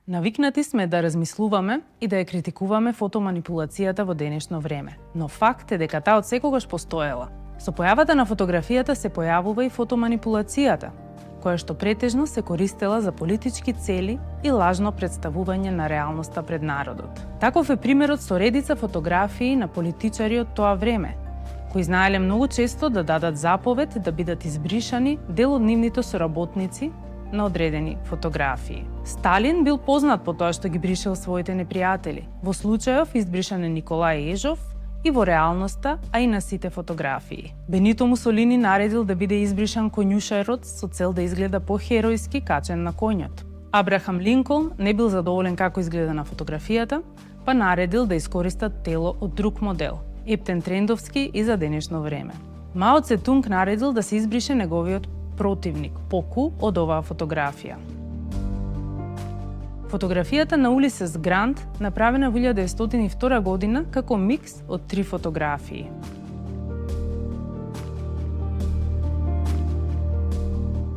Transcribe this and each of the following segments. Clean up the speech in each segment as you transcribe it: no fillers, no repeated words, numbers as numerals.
Навикнати сме да размислуваме и да ја критикуваме фотоманипулацијата во денешно време, но факт е дека таа од секогаш постоела. Со појавата на фотографијата се појавува и фотоманипулацијата, која што претежно се користела за политички цели и лажно представување на реалноста пред народот. Таков е примерот со редица фотографии на политичари од тоа време, кои знаеле многу често да дадат заповед да бидат избришани дел од нивните соработници на одредени фотографии. Сталин бил познат по тоа што ги бришел своите непријатели. Во случајов избришан е Николај Ежов и во реалноста, а и на сите фотографии. Бенито Мусолини наредил да биде избришан конјушарот со цел да изгледа похеројски качен на конјот. Абрахам Линколн не бил задоволен како изгледа на фотографијата, па наредил да искористат тело од друг модел, ептен трендовски и за денешно време. Мао Цетунг наредил да се избрише неговиот противник, Поку, од оваа фотографија. Фотографијата на Улисес Грант направена во 1902 година како микс од 3 фотографии.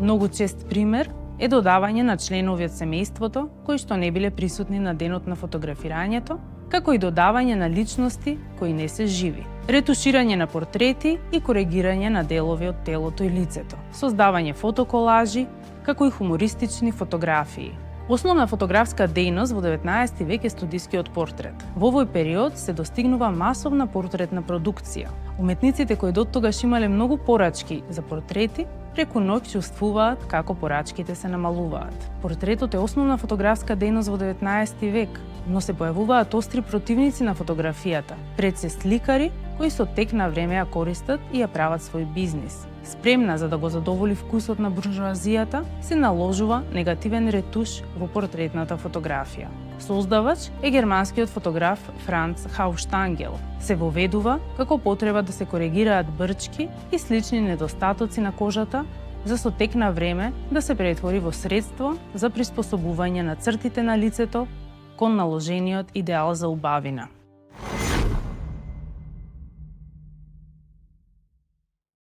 Многу чест пример е додавање на членови од семејството кои што не биле присутни на денот на фотографирањето, како и додавање на личности кои не се живи, ретуширање на портрети и коригирање на делови од телото и лицето, создавање фотоколажи, како и хумористични фотографии. Основна фотографска дејност во 19 век е студискиот портрет. Во овој период се достигнува масовна портретна продукција. Уметниците кои доттогаш имале многу порачки за портрети, преку ноќ чувствуваат како порачките се намалуваат. Портретот е основна фотографска дејност во 19 век, но се појавуваат остри противници на фотографијата, пред се сликари кои со тек на време ја користат и ја прават свој бизнис. Спремна за да го задоволи вкусот на буржуазијата, се наложува негативен ретуш во портретната фотографија. Создавач е германскиот фотограф Франц Хауштангел. Се воведува како потреба да се коригираат брчки и слични недостатоци на кожата, за со тек на време да се претвори во средство за приспособување на цртите на лицето кон наложениот идеал за убавина.